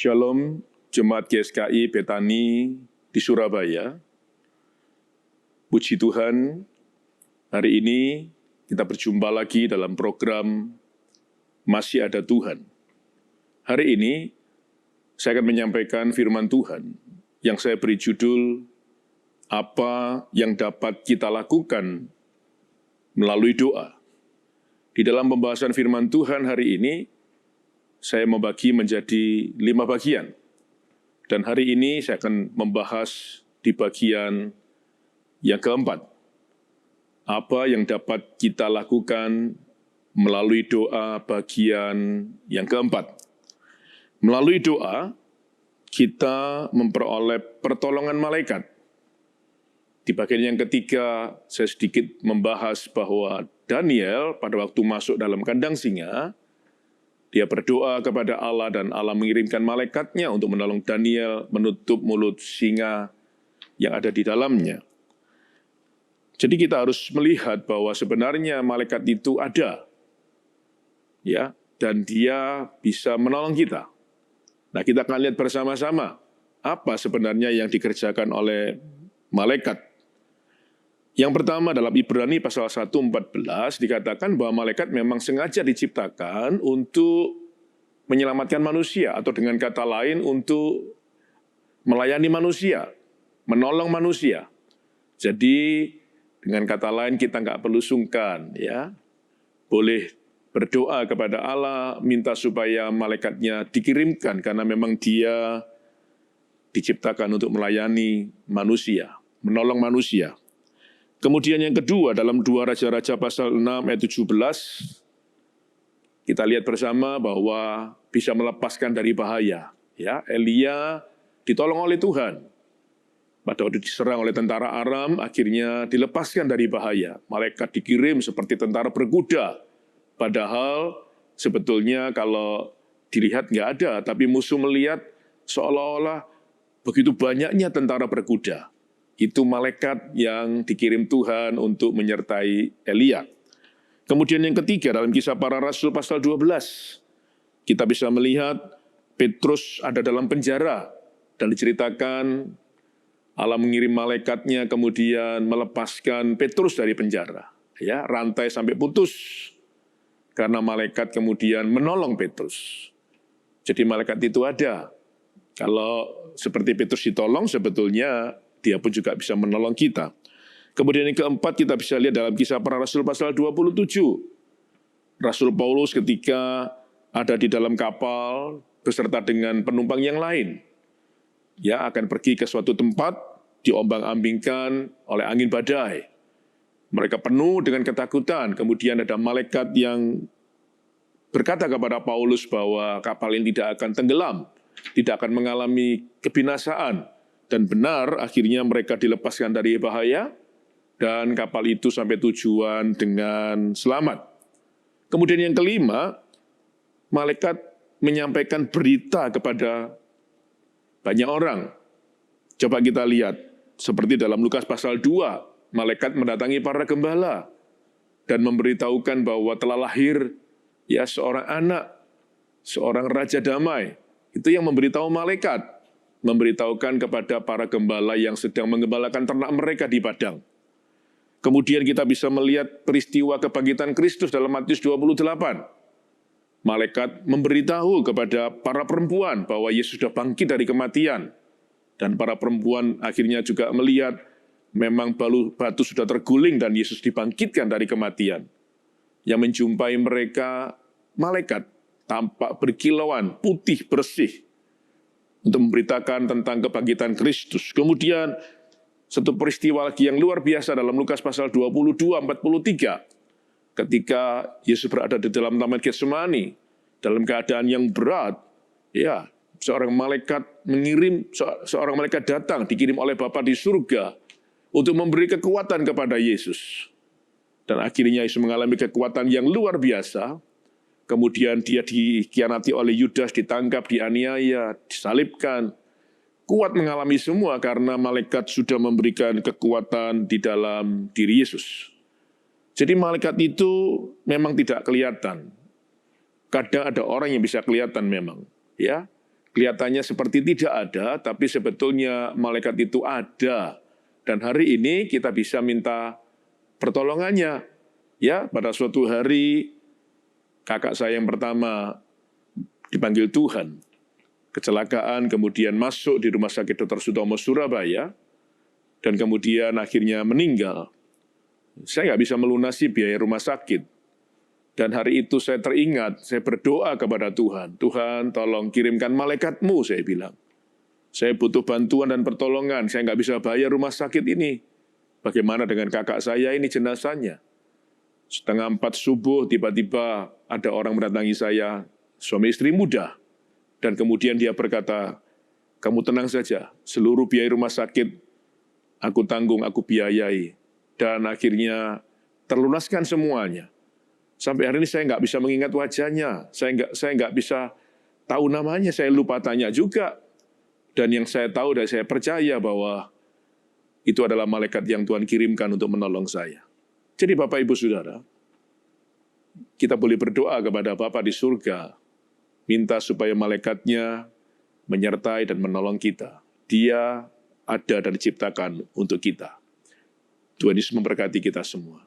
Shalom, Jemaat GSKI Betani di Surabaya. Puji Tuhan, hari ini kita berjumpa lagi dalam program Masih Ada Tuhan. Hari ini saya akan menyampaikan firman Tuhan yang saya beri judul Apa yang dapat kita lakukan melalui doa. Di dalam pembahasan firman Tuhan hari ini, saya membagi menjadi 5 bagian. Dan hari ini saya akan membahas di bagian yang keempat. Apa yang dapat kita lakukan melalui doa bagian yang keempat. Melalui doa, kita memperoleh pertolongan malaikat. Di bagian yang ketiga, saya sedikit membahas bahwa Daniel pada waktu masuk dalam kandang singa, dia berdoa kepada Allah dan Allah mengirimkan malaikatnya untuk menolong Daniel menutup mulut singa yang ada di dalamnya. Jadi kita harus melihat bahwa sebenarnya malaikat itu ada, ya, dan dia bisa menolong kita. Nah, kita akan lihat bersama-sama apa sebenarnya yang dikerjakan oleh malaikat. Yang pertama dalam Ibrani pasal 1:14 dikatakan bahwa malaikat memang sengaja diciptakan untuk menyelamatkan manusia, atau dengan kata lain untuk melayani manusia, menolong manusia. Jadi dengan kata lain kita nggak perlu sungkan, ya, boleh berdoa kepada Allah, minta supaya malaikatnya dikirimkan karena memang dia diciptakan untuk melayani manusia, menolong manusia. Kemudian yang kedua, dalam 2 Raja-Raja pasal 6 ayat 17, kita lihat bersama bahwa bisa melepaskan dari bahaya. Ya, Elia ditolong oleh Tuhan. Pada waktu diserang oleh tentara Aram, akhirnya dilepaskan dari bahaya. Malaikat dikirim seperti tentara berkuda. Padahal sebetulnya kalau dilihat nggak ada, tapi musuh melihat seolah-olah begitu banyaknya tentara berkuda. Itu malaikat yang dikirim Tuhan untuk menyertai Elia. Kemudian yang ketiga, dalam Kisah Para Rasul pasal 12, kita bisa melihat Petrus ada dalam penjara, dan diceritakan Allah mengirim malaikatnya kemudian melepaskan Petrus dari penjara. Ya, rantai sampai putus, karena malaikat kemudian menolong Petrus. Jadi malaikat itu ada. Kalau seperti Petrus ditolong, sebetulnya dia pun juga bisa menolong kita. Kemudian yang keempat kita bisa lihat dalam Kisah Para Rasul pasal 27. Rasul Paulus ketika ada di dalam kapal beserta dengan penumpang yang lain, ya, akan pergi ke suatu tempat, diombang-ambingkan oleh angin badai. Mereka penuh dengan ketakutan. Kemudian ada malaikat yang berkata kepada Paulus bahwa kapal ini tidak akan tenggelam, tidak akan mengalami kebinasaan. Dan benar, akhirnya mereka dilepaskan dari bahaya, dan kapal itu sampai tujuan dengan selamat. Kemudian yang kelima, malaikat menyampaikan berita kepada banyak orang. Coba kita lihat, seperti dalam Lukas pasal 2, malaikat mendatangi para gembala dan memberitahukan bahwa telah lahir ya seorang anak, seorang raja damai. Itu yang memberitahu malaikat. Memberitahukan kepada para gembala yang sedang menggembalakan ternak mereka di padang. Kemudian kita bisa melihat peristiwa kebangkitan Kristus dalam Matius 28. Malaikat memberitahu kepada para perempuan bahwa Yesus sudah bangkit dari kematian. Dan para perempuan akhirnya juga melihat memang batu sudah terguling dan Yesus dibangkitkan dari kematian. Yang menjumpai mereka, malaikat tampak berkilauan, putih, bersih, untuk memberitakan tentang kebangkitan Kristus. Kemudian satu peristiwa lagi yang luar biasa dalam Lukas pasal 22:43, ketika Yesus berada di dalam Taman Getsemani dalam keadaan yang berat, ya, seorang malaikat seorang malaikat datang dikirim oleh Bapa di surga untuk memberi kekuatan kepada Yesus. Dan akhirnya Yesus mengalami kekuatan yang luar biasa. Kemudian dia dikhianati oleh Yudas, ditangkap, dianiaya, disalibkan. Kuat mengalami semua karena malaikat sudah memberikan kekuatan di dalam diri Yesus. Jadi malaikat itu memang tidak kelihatan. Kadang ada orang yang bisa kelihatan memang, ya. Kelihatannya seperti tidak ada, tapi sebetulnya malaikat itu ada. Dan hari ini kita bisa minta pertolongannya. Ya, pada suatu hari kakak saya yang pertama dipanggil Tuhan. Kecelakaan, kemudian masuk di Rumah Sakit Dr. Sutomo Surabaya, dan kemudian akhirnya meninggal. Saya nggak bisa melunasi biaya rumah sakit. Dan hari itu saya teringat, saya berdoa kepada Tuhan. Tuhan, tolong kirimkan malaikat-Mu, saya bilang. Saya butuh bantuan dan pertolongan, saya nggak bisa bayar rumah sakit ini. Bagaimana dengan kakak saya ini jenazahnya? 3:30 subuh, tiba-tiba ada orang mendatangi saya, suami istri muda. Dan kemudian dia berkata, kamu tenang saja, seluruh biaya rumah sakit aku tanggung, aku biayai. Dan akhirnya terlunaskan semuanya. Sampai hari ini saya nggak bisa mengingat wajahnya, saya nggak bisa tahu namanya, saya lupa tanya juga. Dan yang saya tahu dan saya percaya bahwa itu adalah malaikat yang Tuhan kirimkan untuk menolong saya. Jadi Bapak Ibu Saudara, kita boleh berdoa kepada Bapa di surga, minta supaya malaikatnya menyertai dan menolong kita. Dia ada dan diciptakan untuk kita. Tuhan Yesus memberkati kita semua.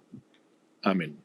Amin.